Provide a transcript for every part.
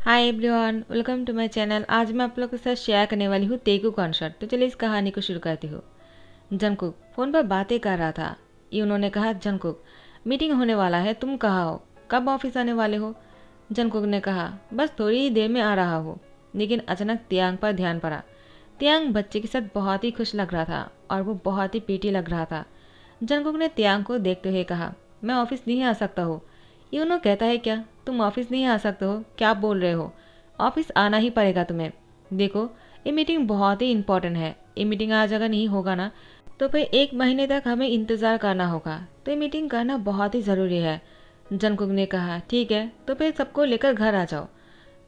Hi everyone, welcome to my channel. आज मैं आप लोगों के साथ शेयर करने वाली हूँ तेगू कॉन्सर्ट। तो चलिए इस कहानी को शुरू करती हूँ। जंगकुक फ़ोन पर बातें कर रहा था। यूनो ने कहा, जंगकुक मीटिंग होने वाला है, तुम कहाँ हो, कब ऑफिस आने वाले हो? जंगकुक ने कहा, बस थोड़ी ही देर में आ रहा हूँ। लेकिन अचानक तियांग पर ध्यान पड़ा। तियांग बच्चे के साथ बहुत ही खुश लग रहा था और वो बहुत ही पीटी लग रहा था। जंगकुक ने तियांग को देखते हुए कहा, मैं ऑफिस नहीं आ सकता हूँ। यूनो कहता है, क्या तुम ऑफिस नहीं आ सकते हो? क्या बोल रहे हो? ऑफिस आना ही पड़ेगा तुम्हें। देखो, ये मीटिंग बहुत ही इम्पोर्टेंट है। ये मीटिंग आज अगर नहीं होगा ना तो फिर 1 महीने तक हमें इंतज़ार करना होगा। तो ये मीटिंग करना बहुत ही ज़रूरी है। जंगकुक ने कहा, ठीक है, तो फिर सबको लेकर घर आ जाओ।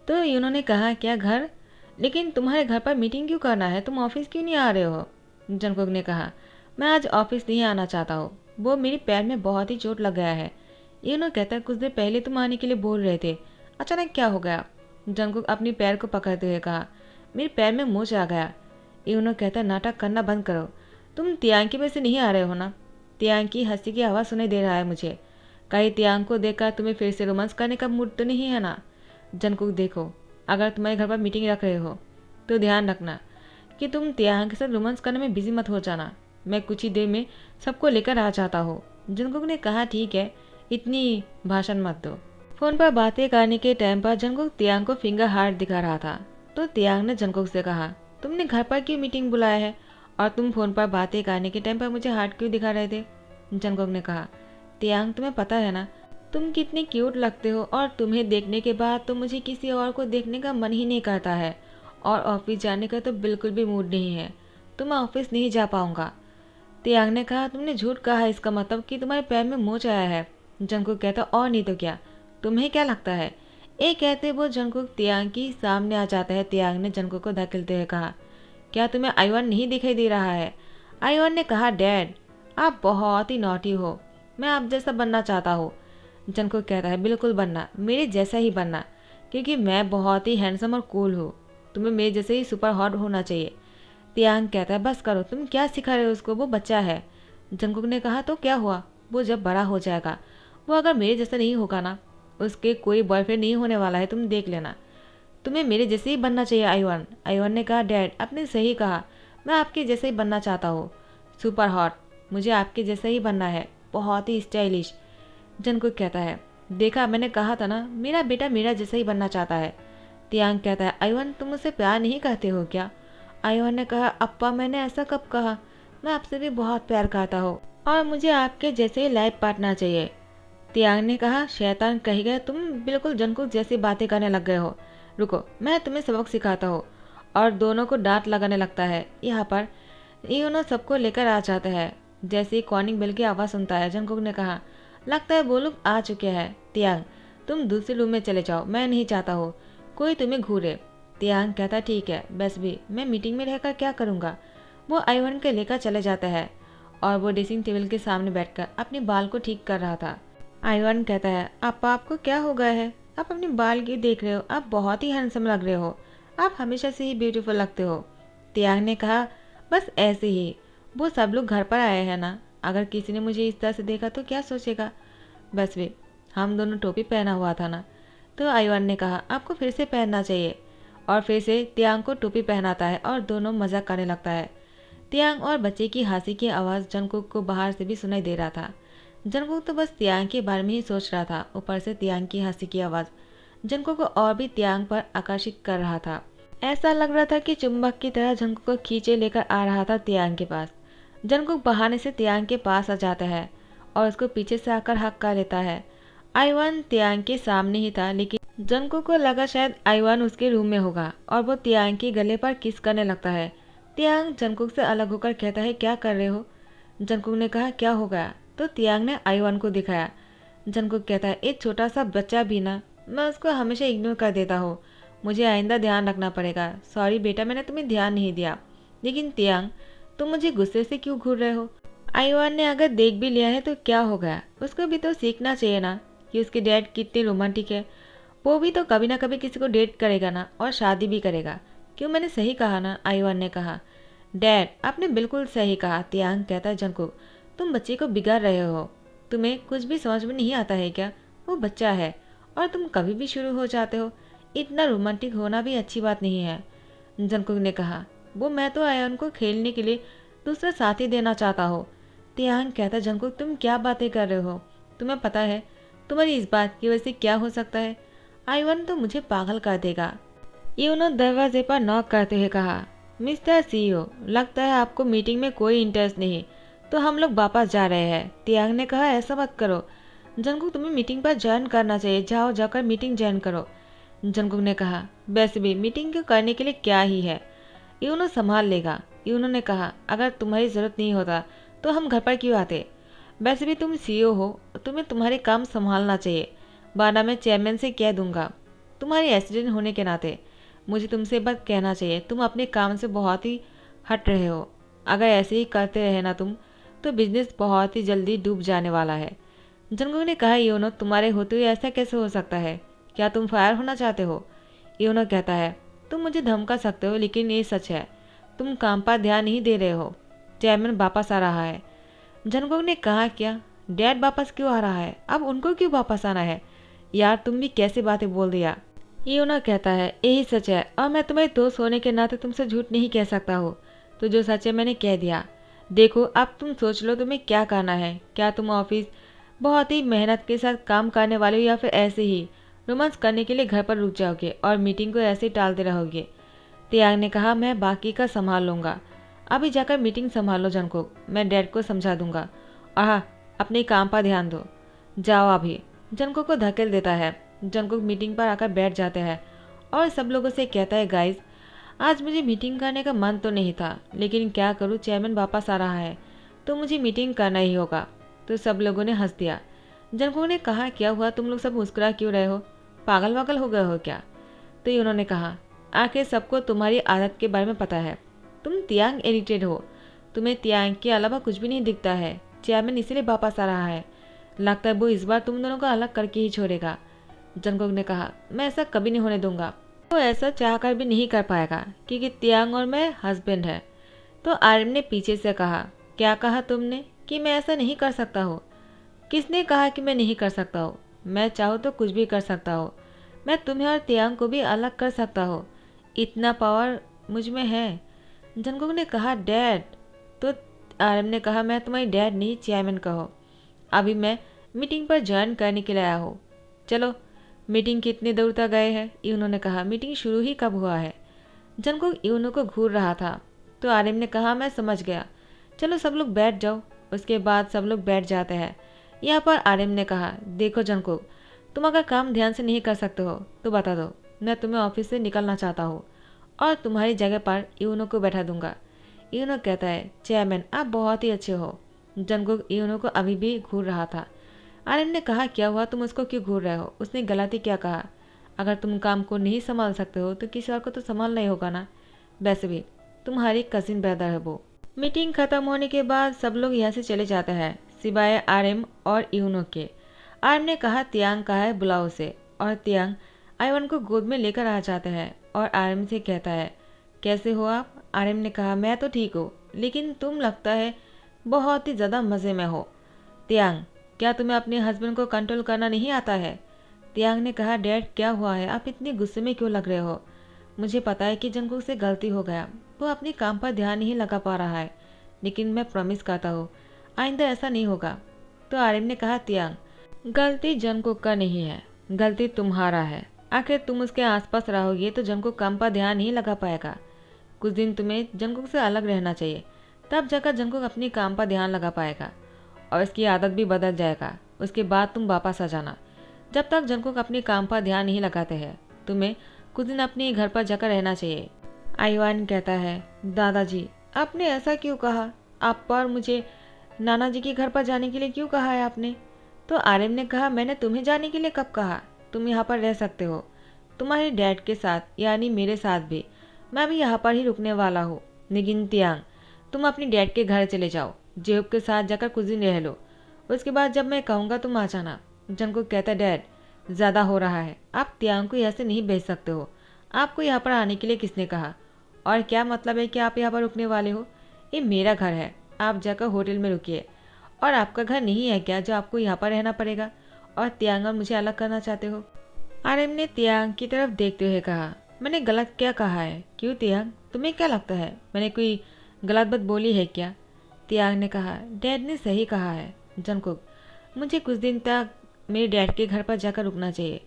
तो यूनो ने कहा, क्या घर? लेकिन तुम्हारे घर पर मीटिंग क्यों करना है? तुम ऑफिस क्यों नहीं आ रहे हो? जंगकुक ने कहा, मैं आज ऑफिस नहीं आना चाहता हूँ। वो मेरी पैर में बहुत ही चोट लग गया है। यूनो कहता, कुछ देर पहले तुम आने के लिए बोल रहे थे, अचानक क्या हो गया? जंगकुक अपनी पैर को पकड़ते हुए कहा, मेरे पैर में मोच आ गया। यूनो कहता, नाटक करना बंद करो। तुम तियांग की वजह से नहीं आ रहे हो ना? तियांग की हंसी की आवाज़ सुनाई दे रहा है मुझे। कहीं तियांग को देखकर तुम्हें फिर से रोमांस करने का मूड तो नहीं है ना? जंगकुक, देखो, अगर तुम्हारे घर पर मीटिंग रख रहे हो तो ध्यान रखना कि तुम तियांग के साथ रोमांस करने में बिजी मत हो जाना। मैं कुछ ही देर में सबको लेकर आ जाता हूँ। जंगकुक ने कहा, ठीक है, इतनी भाषण मत दो। फोन पर बातें करने के टाइम पर जंगकुक तियांग को फिंगर हार्ट दिखा रहा था। तो तियांग ने जंगकुक से कहा, तुमने घर पर क्यों मीटिंग बुलाया है और तुम फोन पर बातें करने के टाइम पर मुझे हार्ट क्यों दिखा रहे थे? जंगकुक ने कहा, तियांग, तुम्हें पता है ना तुम कितने क्यूट लगते हो और तुम्हें देखने के बाद तो मुझे किसी और को देखने का मन ही नहीं करता है और ऑफिस जाने का तो बिल्कुल भी मूड नहीं है। तो मैं ऑफिस नहीं जा पाऊंगा। तियांग ने कहा, तुमने झूठ कहा है, इसका मतलब कि तुम्हारे पैर में मोच आया है। जंगकुक कहता, और नहीं तो क्या, तुम्हें क्या लगता है? ये कहते वो जंगकुक तियांग की सामने आ जाता है। तियांग ने जंगकुक को धकेलते हुए कहा, क्या तुम्हें आईवन नहीं दिखाई दे रहा है? आईवन ने कहा, डैड, आप बहुत ही नॉटी हो, मैं आप जैसा बनना चाहता हूँ। जंगकुक कहता है, बिल्कुल बनना, मेरे जैसा ही बनना, क्योंकि मैं बहुत ही हैंडसम और कूल हूँ। तुम्हें मेरे जैसे ही सुपर हॉट होना चाहिए। तियांग कहता है, बस करो, तुम क्या सिखा रहे हो उसको, वो बच्चा है। जंगकुक ने कहा, तो क्या हुआ, वो जब बड़ा हो जाएगा, वो अगर मेरे जैसा नहीं होगा ना, उसके कोई बॉयफ्रेंड नहीं होने वाला है, तुम देख लेना। तुम्हें मेरे जैसे ही बनना चाहिए आईवन। आईवन ने कहा, डैड, आपने सही कहा, मैं आपके जैसे ही बनना चाहता हूँ, सुपर हॉट। मुझे आपके जैसा ही बनना है, बहुत ही स्टाइलिश। जंगकुक कहता है, देखा, मैंने कहा था ना, मेरा बेटा मेरा जैसा ही बनना चाहता है। तियांग कहता है, आईवन, तुम मुझसे प्यार नहीं करते हो क्या? आईवन ने कहा, अप्पा, मैंने ऐसा कब कहा? मैं आपसे भी बहुत प्यार करता हूँ और मुझे आपके जैसे ही लाइफ पार्टनर चाहिए। तियांग ने कहा, शैतान कहेगा, तुम बिल्कुल जंगकुक जैसी बातें करने लग गए हो। रुको, मैं तुम्हें सबक सिखाता हूँ। और दोनों को डांट लगाने लगता है। यहाँ पर यूनो सबको लेकर आ जाता है। जैसे ही कॉलिंग बेल की आवाज़ सुनता है, जंगकुक ने कहा, लगता है वो लोग आ चुके हैं। तियांग, तुम दूसरे रूम में चले जाओ, मैं नहीं चाहता हूँ कोई तुम्हें घूरे। तियांग कहता, ठीक है, बस भी मैं मीटिंग में रहकर क्या करूँगा। वो आईवन के लेकर चले जाता है और वो ड्रेसिंग टेबल के सामने बैठकर अपने बाल को ठीक कर रहा था। आईवन कहता है, आपको क्या हो गया है? आप अपने बाल क्यों देख रहे हो? आप बहुत ही हैंडसम लग रहे हो, आप हमेशा से ही ब्यूटीफुल लगते हो। तियांग ने कहा, बस ऐसे ही, वो सब लोग घर पर आए हैं ना, अगर किसी ने मुझे इस तरह से देखा तो क्या सोचेगा। बस भी, हम दोनों टोपी पहना हुआ था ना। तो आईवन ने कहा, आपको फिर से पहनना चाहिए। और फिर से तियांग को टोपी पहनाता है और दोनों मजाक करने लगता है। तियांग और बच्चे की हंसी की आवाज़ जंगकुक को बाहर से भी सुनाई दे रहा था। जंगकुक तो बस तियांग के बारे में ही सोच रहा था, ऊपर से तियांग की हंसी की आवाज़ जंगकुक को और भी तियांग पर आकर्षित कर रहा था। ऐसा लग रहा था कि चुंबक की तरह जंगकुक को खींचे लेकर आ रहा था तियांग के पास। जंगकुक बहाने से तियांग के पास आ जाता है और उसको पीछे से आकर हक कर लेता है। आईवान तियांग के सामने ही था, लेकिन जंगकुक को लगा शायद आईवान उसके रूम में होगा और वो तियांग के गले पर किस करने लगता है। तियांग जंगकुक से अलग होकर कहता है, क्या कर रहे हो? जंगकुक ने कहा, क्या हो गया? तो तियांग ने आईवान को दिखाया। जंगकुक कहता है, एक छोटा सा बच्चा भी ना, मैं उसको हमेशा इग्नोर कर देता हूँ, मुझे आइंदा ध्यान रखना पड़ेगा। सॉरी बेटा, मैंने तुम्हें ध्यान नहीं दिया। लेकिन तियांग, तुम मुझे गुस्से से क्यों घूर रहे हो? आईवान ने अगर देख भी लिया है तो क्या हो गया, उसको भी तो सीखना चाहिए ना कि उसके डैड कितने रोमांटिक है। वो भी तो कभी ना कभी किसी को डेट करेगा ना, और शादी भी करेगा। क्यों, मैंने सही कहा ना? आईवान ने कहा। डैड, आपने बिल्कुल सही कहा। तियांग कहता है, जंगकुक, तुम बच्चे को बिगाड़ रहे हो, तुम्हें कुछ भी समझ में नहीं आता है क्या? वो बच्चा है और तुम कभी भी शुरू हो जाते हो। इतना रोमांटिक होना भी अच्छी बात नहीं है। जंगकुक ने कहा, वो मैं तो आयन को खेलने के लिए दूसरा साथी देना चाहता हो। तियांग कहता, जंगकुक तुम क्या बातें कर रहे हो? तुम्हें पता है तुम्हारी इस बात की वजह से क्या हो सकता है? आयवन तो मुझे पागल कर देगा। यूनो दरवाजे पर नॉक करते हुए कहा, मिस्टर सीईओ, लगता है आपको मीटिंग में कोई इंटरेस्ट नहीं, तो हम लोग वापस जा रहे हैं। तियांग ने कहा, ऐसा मत करो जंगकुक, तुम्हें मीटिंग पर ज्वाइन करना चाहिए, जाओ जाकर मीटिंग ज्वाइन करो। जंगकुक ने कहा, वैसे भी मीटिंग को करने के लिए क्या ही है, यूनो संभाल लेगा। यूनो ने कहा, अगर तुम्हारी ज़रूरत नहीं होता तो हम घर पर क्यों आते? वैसे भी तुम सीईओ हो, तुम्हें तुम्हारे काम संभालना चाहिए, वरना मैं चेयरमैन से कह दूंगा। तुम्हारी एक्सीडेंट होने के नाते मुझे तुमसे बात कहना चाहिए, तुम अपने काम से बहुत ही हट रहे हो। अगर ऐसे ही करते रहे ना तुम, तो बिजनेस बहुत ही जल्दी डूब जाने वाला है। जंगकुक ने कहा, यूनो तुम्हारे होते हुए ऐसा कैसे हो सकता है? क्या तुम फायर होना चाहते हो? यूनो कहता है, तुम मुझे धमका सकते हो, लेकिन ये सच है, तुम काम पर ध्यान नहीं दे रहे हो। चेयरमैन वापस आ रहा है। जंगकुक ने कहा, क्या डैड वापस क्यों आ रहा है? अब उनको क्यों वापस आना है? यार तुम भी कैसे बातें बोल दिया। यूनो कहता है, यही सच है और मैं तुम्हारे दोस्त होने के नाते तुमसे झूठ नहीं कह सकता हो, तो जो सच है मैंने कह दिया। देखो अब तुम सोच लो तुम्हें क्या करना है। क्या तुम ऑफिस बहुत ही मेहनत के साथ काम करने वाले हो, या फिर ऐसे ही रोमांस करने के लिए घर पर रुक जाओगे और मीटिंग को ऐसे ही टालते रहोगे? तियांग ने कहा, मैं बाकी का संभाल लूँगा, अभी जाकर मीटिंग संभालो जंगकुक, मैं डैड को समझा दूंगा। और हाँ, अपने काम पर ध्यान दो, जाओ अभी। जंगकुक को धकेल देता है। जंगकुक मीटिंग पर आकर बैठ जाते हैं और सब लोगों से कहता है, गाइस आज मुझे मीटिंग करने का मन तो नहीं था, लेकिन क्या करूँ, चेयरमैन वापस आ रहा है तो मुझे मीटिंग करना ही होगा। तो सब लोगों ने हंस दिया। जंगकुक ने कहा, क्या हुआ, तुम लोग सब मुस्कुरा क्यों रहे हो? पागल वागल हो गए हो क्या? तो उन्होंने कहा, आखिर सबको तुम्हारी आदत के बारे में पता है, तुम तियांग इरिटेड हो, तुम्हें तियांग के अलावा कुछ भी नहीं दिखता है। चेयरमैन इसीलिए वापस आ रहा है, लगता है वो इस बार तुम दोनों को अलग करके ही छोड़ेगा। जंगकुक ने कहा, मैं ऐसा कभी नहीं होने दूंगा। वो ऐसा चाहकर भी नहीं कर पाएगा, क्योंकि तियांग और मैं हस्बैंड है। तो आर्यन ने पीछे से कहा, क्या कहा तुमने कि मैं ऐसा नहीं कर सकता हूँ? किसने कहा कि मैं नहीं कर सकता हूँ? मैं चाहूँ तो कुछ भी कर सकता हूँ, मैं तुम्हें और तियांग को भी अलग कर सकता हूँ, इतना पावर मुझ में है। जंगकुक ने कहा, डैड। तो आर्यन ने कहा, मैं तुम्हारी डैड नहीं, चेयरमैन कहो। अभी मैं मीटिंग पर ज्वाइन करने के लिए आया हूँ। चलो, मीटिंग कितनी दूर तक गए हैं? यूनो ने कहा, मीटिंग शुरू ही कब हुआ है? जंगकुक यूनो को घूर रहा था, तो आर्यन ने कहा, मैं समझ गया, चलो सब लोग बैठ जाओ। उसके बाद सब लोग बैठ जाते हैं। यहाँ पर आर्यन ने कहा, देखो जंगकुक, तुम अगर काम ध्यान से नहीं कर सकते हो तो बता दो, मैं तुम्हें ऑफिस से निकलना चाहता हूँ और तुम्हारी जगह पर यूनो को बैठा दूंगा। यूनो कहता है, चेयरमैन आप बहुत ही अच्छे हो। जंगकुक यूनो को अभी भी घूर रहा था। आर्यन ने कहा, क्या हुआ, तुम उसको क्यों घूर रहे हो? उसने गलती क्या कहा? अगर तुम काम को नहीं संभाल सकते हो तो किसी और को तो संभालना ही होगा ना। वैसे भी तुम्हारी कजिन ब्रदर है वो। मीटिंग खत्म होने के बाद सब लोग यहाँ से चले जाते हैं, सिवाय आर्यन और यूनो के। आर्यन ने कहा, तियांग कहा है, बुलाओ उसे। और तियांग आयवन को गोद में लेकर आ जाते हैं और आर्यन से कहता है, कैसे हो आप? आर्यन ने कहा, मैं तो ठीक हूँ, लेकिन तुम लगता है बहुत ही ज़्यादा मज़े में हो। तियांग, क्या तुम्हें अपने हस्बैंड को कंट्रोल करना नहीं आता है? तियांग ने कहा, डैड क्या हुआ है, आप इतने गुस्से में क्यों लग रहे हो? मुझे पता है कि जंगकुक से गलती हो गया, वो अपने काम पर ध्यान नहीं लगा पा रहा है, लेकिन मैं प्रॉमिस करता हूँ आइंदा ऐसा नहीं होगा। तो आर्यन ने कहा, तियांग, गलती जंगकुक का नहीं है, गलती तुम्हारा है। आखिर तुम उसके आसपास रहोगे तो जंगकुक काम पर ध्यान नहीं लगा पाएगा। कुछ दिन तुम्हें जंगकुक से अलग रहना चाहिए, तब जाकर जंगकुक अपने काम पर ध्यान लगा पाएगा और इसकी आदत भी बदल जाएगा। उसके बाद तुम वापस आ जाना। जब तक जंगकुक अपने काम पर ध्यान नहीं लगाते हैं, तुम्हें कुछ दिन अपने घर पर जाकर रहना चाहिए। आयवान कहता है, दादाजी आपने ऐसा क्यों कहा? आप पर मुझे नाना जी के घर पर जाने के लिए क्यों कहा है आपने? तो आर्यन ने कहा, मैंने तुम्हें जाने के लिए कब कहा? तुम यहाँ पर रह सकते हो तुम्हारे डैड के साथ, यानी मेरे साथ भी। मैं भी यहाँ पर ही रुकने वाला हूँ। लेकिन तियांग, तुम अपनी डैड के घर चले जाओ, जेब के साथ जाकर कुछ दिन रह लो, उसके बाद जब मैं कहूँगा तुम आ जाना। जंगकुक कहता है, डैड ज़्यादा हो रहा है, आप तियांग को यहाँ से नहीं भेज सकते हो। आपको यहाँ पर आने के लिए किसने कहा? और क्या मतलब है कि आप यहाँ पर रुकने वाले हो? ये मेरा घर है, आप जाकर होटल में रुकिए। और आपका घर नहीं है क्या जो आपको यहाँ पर रहना पड़ेगा और तियांग और मुझे अलग करना चाहते हो? आर्यन ने तियांग की तरफ देखते हुए कहा, मैंने गलत क्या कहा है? क्यों तियांग, तुम्हें क्या लगता है मैंने कोई गलत बात बोली है क्या? तियांग ने कहा, डैड ने सही कहा है जंगकुक, मुझे कुछ दिन तक मेरे डैड के घर पर जाकर रुकना चाहिए।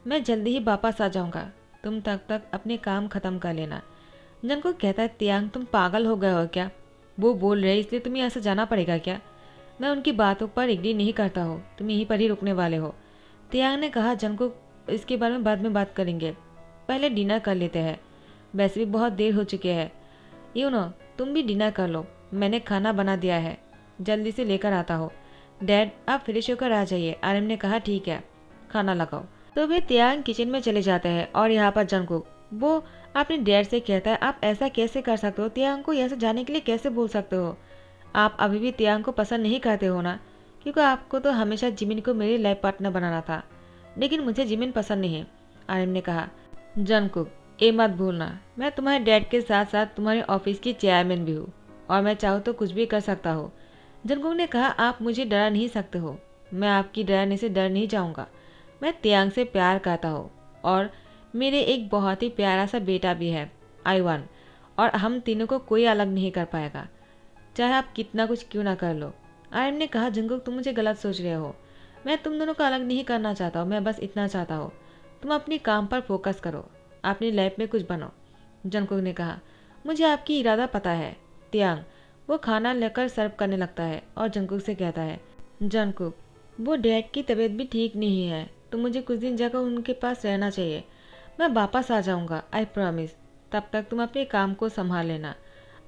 मैं जल्दी ही वापस आ जाऊंगा, तुम तब तक अपने काम खत्म कर लेना। जंगकुक कहता है, तियांग तुम पागल हो गए हो क्या? वो बोल रहे इसलिए तुम्हें ऐसा जाना पड़ेगा क्या? मैं उनकी बातों पर एग्री नहीं करता हो, तुम यहीं पर ही रुकने वाले हो। तियांग ने कहा, जंगकुक इसके बारे में बाद में बात करेंगे, पहले डिनर कर लेते हैं, वैसे भी बहुत देर हो चुकी है। तुम भी डिनर कर लो, मैंने खाना बना दिया है, जल्दी से लेकर आता हो। डैड आप फ्रेश होकर आ जाइए। आर्यन ने कहा, ठीक है, खाना लगाओ। तो वे तियांग किचन में चले जाते हैं और यहाँ पर जंगकुक वो अपने डैड से कहता है, आप ऐसा कैसे कर सकते हो? तियांग को यहाँ से जाने के लिए कैसे बोल सकते हो? आप अभी भी तियांग को पसंद नहीं करते हो ना? क्योंकि आपको तो हमेशा जिमिन को मेरी लाइफ पार्टनर बनाना था, लेकिन मुझे जिमिन पसंद नहीं। आर्यन ने कहा, जंगकुक ये मत भूलना, मैं तुम्हारे डैड के साथ साथ तुम्हारे ऑफिस की चेयरमैन भी हूँ और मैं चाहूँ तो कुछ भी कर सकता हूँ। जंगकुक ने कहा, आप मुझे डरा नहीं सकते हो, मैं आपकी डराने से डर नहीं जाऊँगा। मैं तियांग से प्यार करता हूँ और मेरे एक बहुत ही प्यारा सा बेटा भी है, आईवान, और हम तीनों को कोई अलग नहीं कर पाएगा, चाहे आप कितना कुछ क्यों ना कर लो। आर्यन ने कहा, जंगकुक तुम मुझे गलत सोच रहे हो, मैं तुम दोनों को अलग नहीं करना चाहता हूँ, मैं बस इतना चाहता हूँ तुम अपनी काम पर फोकस करो, अपनी लाइफ में कुछ बनो। जंगकुक ने कहा, मुझे आपकी इरादा पता है। तियांग वो खाना लेकर सर्व करने लगता है और जंगकुक से कहता है, जंगकुक वो डैड की तबीयत भी ठीक नहीं है, तो मुझे कुछ दिन जाकर उनके पास रहना चाहिए। मैं वापस आ जाऊंगा, आई प्रॉमिस, तब तक तुम अपने काम को संभाल लेना।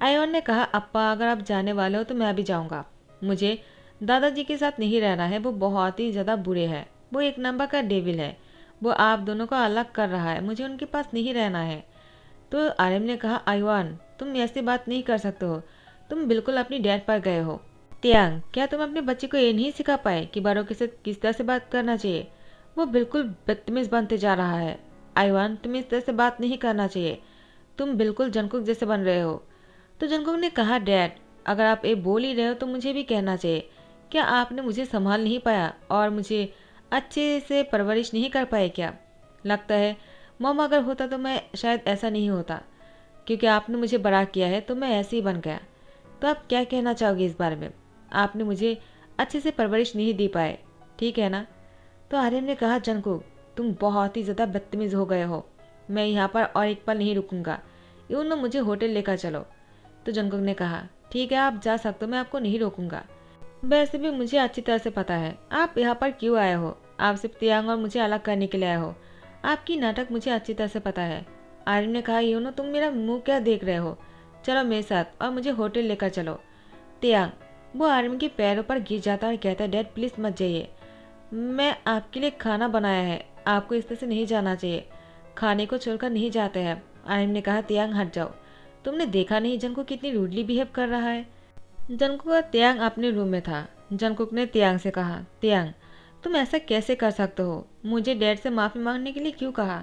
आयोन ने कहा, अप्पा अगर आप जाने वाले हो तो मैं भी जाऊंगा, मुझे दादाजी के साथ नहीं रहना है, वो बहुत ही ज़्यादा बुरे हैं, वो एक नंबर का डेविल है, वो आप दोनों को अलग कर रहा है, मुझे उनके पास नहीं रहना है। तो आर्यन ने कहा, आयुआन तुम ऐसी बात नहीं कर सकते हो, तुम बिल्कुल अपनी डैड पर गए हो। तियांग क्या तुम अपने बच्चे को ये नहीं सिखा पाए कि बड़ों के साथ किस तरह से बात करना चाहिए? वो बिल्कुल बदतमीज बनते जा रहा है। आयुआन तुम्हें इस तरह से बात नहीं करना चाहिए, तुम बिल्कुल जंगकुक जैसे बन रहे हो। तो जंगकुक ने कहा, डैड अगर आप ये बोल ही रहे हो तो मुझे भी कहना चाहिए, क्या आपने मुझे संभाल नहीं पाया और मुझे अच्छे से परवरिश नहीं कर पाए क्या? लगता है मॉम अगर होता तो मैं शायद ऐसा नहीं होता, क्योंकि आपने मुझे बड़ा किया है तो मैं ऐसे ही बन गया। तो आप क्या कहना चाहोगे इस बारे में? आपने मुझे अच्छे से परवरिश नहीं दी पाए, ठीक है ना? तो आर्यन ने कहा, जंगकुक तुम बहुत ही ज़्यादा बदतमीज़ हो गए हो, मैं यहाँ पर और एक पल नहीं रुकूंगा, यूँ मुझे होटल लेकर चलो। तो जंगकुक ने कहा, ठीक है आप जा सकते हो, मैं आपको नहीं रोकूंगा। वैसे भी मुझे अच्छी तरह से पता है आप यहाँ पर क्यों आए हो, आप सिर्फ तियांग और मुझे अलग करने के लिए आए हो, आपकी नाटक मुझे अच्छी तरह से पता है। आर्यन ने कहा, यूनो तुम मेरा मुंह क्या देख रहे हो, चलो मेरे साथ और मुझे होटल लेकर चलो। तियांग वो आर्यन के पैरों पर गिर जाता और कहता है, डैड प्लीज़ मत जाइए, मैं आपके लिए खाना बनाया है, आपको इस तरह से नहीं जाना चाहिए, खाने को छोड़कर नहीं जाते हैं। आर्यन ने कहा, तियांग हट जाओ, तुमने देखा नहीं जंगकुक कितनी रूडली बिहेव कर रहा है। जंगकुक और तियांग अपने रूम में था। जंगकुक ने तियांग से कहा, तियांग तुम ऐसा कैसे कर सकते हो, मुझे डैड से माफ़ी मांगने के लिए क्यों कहा?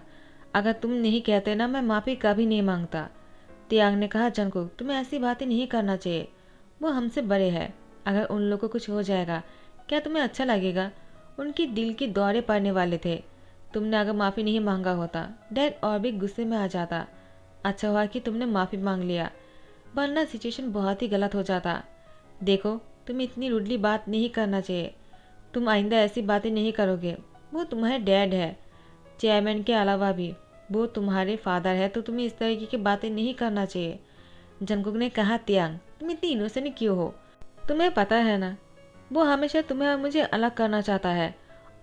अगर तुम नहीं कहते ना मैं माफ़ी कभी नहीं मांगता। तियांग ने कहा, जंगकुक तुम्हें ऐसी बातें नहीं करना चाहिए, वो हमसे बड़े हैं, अगर उन लोगों को कुछ हो जाएगा क्या तुम्हें अच्छा लगेगा? उनकी दिल के दौरे पड़ने वाले थे, तुमने अगर माफ़ी नहीं मांगा होता डैड और भी गुस्से में आ जाता। अच्छा हुआ कि तुमने माफ़ी मांग लिया, वरना सिचुएशन बहुत ही गलत हो जाता। देखो तुम्हें इतनी रुडली बात नहीं करना चाहिए, तुम आइंदा ऐसी बातें नहीं करोगे, वो तुम्हारे डैड है, चेयरमैन के अलावा भी वो तुम्हारे फादर है, तो तुम्हें इस तरीके की बातें नहीं करना चाहिए। जंगकुक ने कहा, तियांग तुम इतनी इनोसेंट क्यों हो, तुम्हें पता है ना वो हमेशा तुम्हें और मुझे अलग करना चाहता है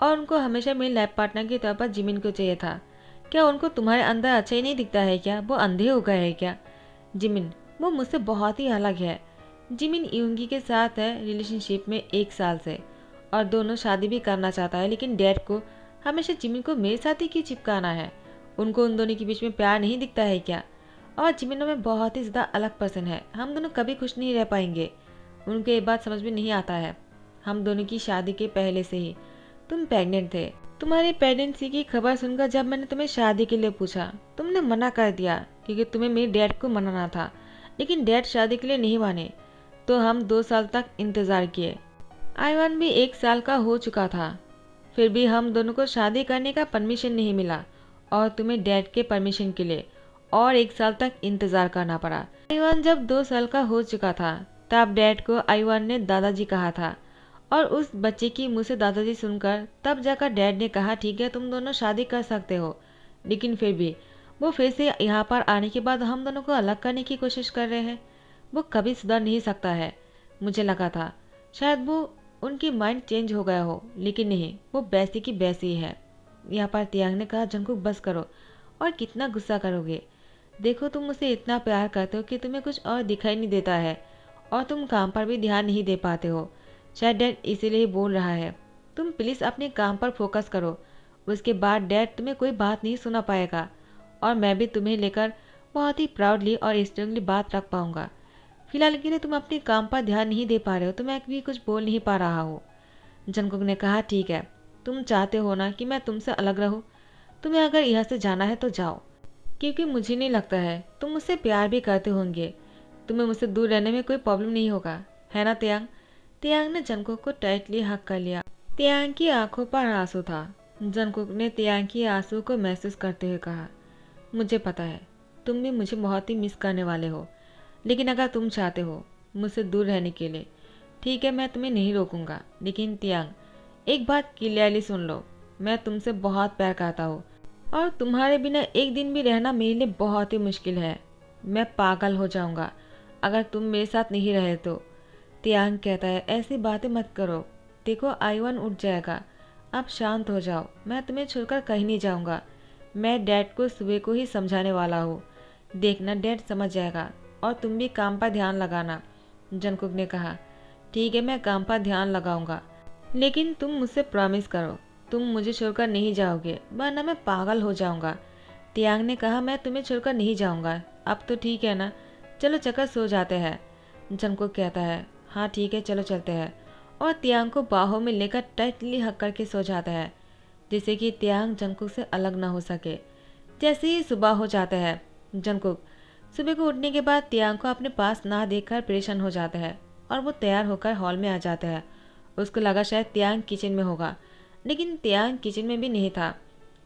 और उनको हमेशा मेरी लाइफ पार्टनर के तौर पर जिमिन को चाहिए था। क्या उनको तुम्हारे अंदर अच्छा ही नहीं दिखता है क्या? वो अंधे हो गए हैं क्या? जिमिन वो मुझसे बहुत ही अलग है। जिमिन यूंगी के साथ है रिलेशनशिप में 1 साल से और दोनों शादी भी करना चाहता है, लेकिन डैड को हमेशा जिमिन को मेरे साथ ही क्यों चिपकाना है? उनको उन दोनों के बीच में प्यार नहीं दिखता है क्या? और जिमिन में बहुत ही ज़्यादा अलग पर्सन है, हम दोनों कभी खुश नहीं रह पाएंगे। उनको ये बात समझ में नहीं आता है, हम दोनों की शादी के पहले से ही तुम प्रेग्नेंट थे। तुम्हारी प्रेगनेंसी की खबर सुनकर जब मैंने तुम्हें शादी के लिए पूछा तुमने मना कर दिया, क्योंकि तुम्हें मेरे डैड को मनाना था, लेकिन डैड शादी के लिए नहीं माने, तो हम 2 साल तक इंतज़ार किए। आईवान भी 1 साल का हो चुका था, फिर भी हम दोनों को शादी करने का परमिशन नहीं मिला और तुम्हें डैड के परमिशन के लिए और 1 साल तक इंतजार करना पड़ा। आईवान जब 2 साल का हो चुका था तब डैड को आईवान ने दादाजी कहा था और उस बच्चे की मुंह से दादाजी सुनकर तब जाकर डैड ने कहा ठीक है तुम दोनों शादी कर सकते हो। लेकिन फिर भी वो फिर से यहाँ पर आने के बाद हम दोनों को अलग करने की कोशिश कर रहे हैं। वो कभी सुधर नहीं सकता है। मुझे लगा था शायद वो उनकी माइंड चेंज हो गया हो, लेकिन नहीं, वो वैसी की वैसी ही है। यहाँ पर तियांग ने कहा जंगकुक बस करो, और कितना गुस्सा करोगे। देखो तुम मुझसे इतना प्यार करते हो कि तुम्हें कुछ और दिखाई नहीं देता है और तुम काम पर भी ध्यान नहीं दे पाते हो। शायद डैड इसीलिए ही बोल रहा है। तुम प्लीज़ अपने काम पर फोकस करो, उसके बाद डैड तुम्हें कोई बात नहीं सुना पाएगा और मैं भी तुम्हें लेकर बहुत ही प्राउडली और स्ट्रांगली बात रख पाऊंगा। फिलहाल के लिए तुम अपने काम पर ध्यान नहीं दे पा रहे हो तो मैं भी कुछ बोल नहीं पा रहा हूँ। जंगकुक ने कहा ठीक है, तुम चाहते हो ना कि मैं तुमसे अलग रहूँ। तुम्हें अगर यहाँ से जाना है तो जाओ, क्योंकि मुझे नहीं लगता है तुम मुझसे प्यार भी करते होंगे। तुम्हें मुझसे दूर रहने में कोई प्रॉब्लम नहीं होगा, है ना तियांग। तियांग ने जंगकुक को टाइटली हक कर लिया। तियांग की आंखों पर आंसू था। जंगकुक ने तियांग की आंसू को महसूस करते हुए कहा मुझे पता है तुम भी मुझे बहुत ही मिस करने वाले हो, लेकिन अगर तुम चाहते हो मुझसे दूर रहने के लिए ठीक है, मैं तुम्हें नहीं रोकूंगा। लेकिन तियांग एक बात क्लियरली सुन लो, मैं तुमसे बहुत प्यार करता हूँ और तुम्हारे बिना एक दिन भी रहना मेरे लिए बहुत ही मुश्किल है। मैं पागल हो जाऊंगा अगर तुम मेरे साथ नहीं रहे तो। तियांग कहता है ऐसी बातें मत करो, देखो आईवान उठ जाएगा, आप शांत हो जाओ, मैं तुम्हें छोड़कर कहीं नहीं जाऊंगा। मैं डैड को सुबह को ही समझाने वाला हूँ, देखना डैड समझ जाएगा और तुम भी काम पर ध्यान लगाना। जंगकुक ने कहा ठीक है, मैं काम पर ध्यान लगाऊंगा, लेकिन तुम मुझसे प्रॉमिस करो तुम मुझे छोड़कर नहीं जाओगे, वरना मैं पागल हो जाऊंगा। तियांग ने कहा मैं तुम्हें छोड़कर नहीं जाऊंगा। अब तो ठीक है ना, चलो चक्कर सो जाते हैं। जंगकुक कहता है हाँ ठीक है चलो चलते हैं, और तियांग को बाहों में लेकर टाइटली हक करके सो जाता है, जिससे कि तियांग जंगकुक से अलग ना हो सके। जैसे ही सुबह हो जाता है, जंगकुक सुबह को उठने के बाद तियांग को अपने पास ना देखकर परेशान हो जाता है और वो तैयार होकर हॉल में आ जाता है। उसको लगा शायद तियांग किचन में होगा, लेकिन तियांग किचन में भी नहीं था।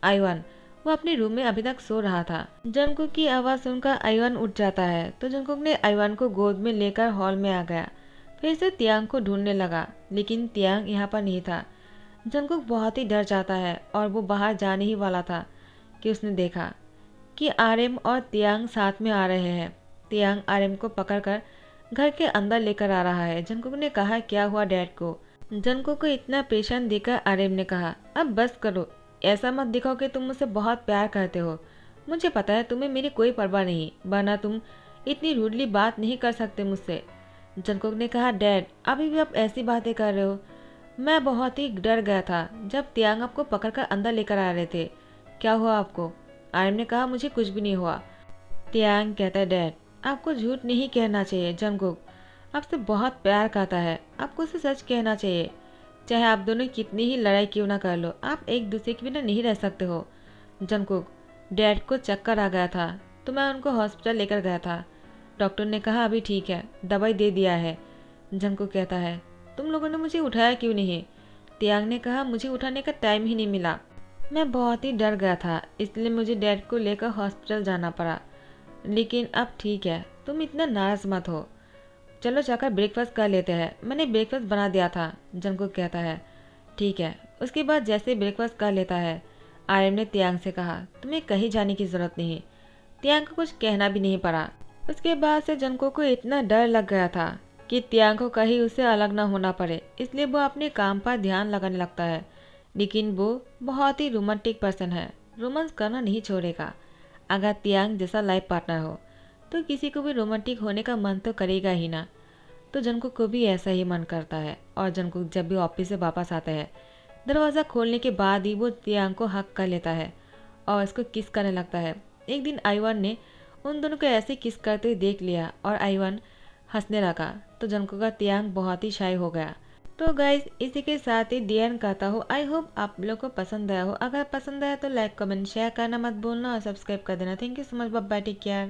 आईवान वो अपने रूम में अभी तक सो रहा था। जंगकुक की आवाज़ सुनकर आईवान उठ जाता है तो जंगकुक ने आईवान को गोद में लेकर हॉल में आ गया। फिर से तियांग को ढूंढने लगा, लेकिन तियांग यहाँ पर नहीं था। जंगकुक बहुत ही डर जाता है और वो बाहर जाने ही वाला था कि उसने देखा कि आर्यम और तियांग साथ में आ रहे हैं। तियांग आर्यम को पकड़कर घर के अंदर लेकर आ रहा है। जंगकुक ने कहा क्या हुआ डैड को। जंगकुक को इतना परेशान देखकर आर्यम ने कहा अब बस करो, ऐसा मत दिखाओ कि तुम मुझसे बहुत प्यार करते हो। मुझे पता है तुम्हें मेरी कोई परवाह नहीं, वरना तुम इतनी रूडली बात नहीं कर सकते मुझसे। जंगकुक ने कहा डैड अभी भी आप ऐसी बातें कर रहे हो। मैं बहुत ही डर गया था जब तियांग आपको पकड़कर अंदर लेकर आ रहे थे। क्या हुआ आपको। आर्यम ने कहा मुझे कुछ भी नहीं हुआ। तियांग कहता है डैड आपको झूठ नहीं कहना चाहिए, जंगकुक आपसे बहुत प्यार करता है, आपको उसे सच कहना चाहिए। चाहे आप दोनों कितनी ही लड़ाई क्यों ना कर लो, आप एक दूसरे के बिना नहीं रह सकते हो। जंगकुक डैड को चक्कर आ गया था तो मैं उनको हॉस्पिटल लेकर गया था, डॉक्टर ने कहा अभी ठीक है, दवाई दे दिया है। जंगकुक कहता है तुम लोगों ने मुझे उठाया क्यों नहीं। तियांग ने कहा मुझे उठाने का टाइम ही नहीं मिला, मैं बहुत ही डर गया था, इसलिए मुझे डैड को लेकर हॉस्पिटल जाना पड़ा। लेकिन अब ठीक है, तुम इतना नाराज मत हो, चलो जाकर ब्रेकफास्ट कर लेते हैं, मैंने ब्रेकफास्ट बना दिया था। जंगकुक कहता है ठीक है। उसके बाद जैसे ब्रेकफास्ट कर लेता है, आर्यम ने तियांग से कहा तुम्हें कहीं जाने की जरूरत नहीं। तियांग को कुछ कहना भी नहीं पड़ा। उसके बाद से जंगकुक को इतना डर लग गया था कि तियांग को कहीं उससे अलग ना होना पड़े, इसलिए वो अपने काम पर ध्यान लगाने लगता है। लेकिन वो बहुत ही रोमांटिक पर्सन है, रोमांस करना नहीं छोड़ेगा। अगर तियांग जैसा लाइफ पार्टनर हो तो किसी को भी रोमांटिक होने का मन तो करेगा ही ना। तो जंगकुक को भी ऐसा ही मन करता है, और जंगकुक जब भी ऑफिस से वापस आता है दरवाज़ा खोलने के बाद ही वो तियांग को हक कर लेता है और उसको किस करने लगता है। एक दिन आईवान ने उन दोनों को ऐसे किस करते हुए देख लिया और आईवान हंसने लगा, तो जंगकुक का तियांग बहुत ही शाय हो गया। तो गाइज इसी के साथ ही दी एंड कहता हूँ। आई होप आप लोग को पसंद आया हो। अगर पसंद आया तो लाइक कमेंट शेयर करना मत भूलना और सब्सक्राइब कर देना। Thank you so much, bye bye, take care.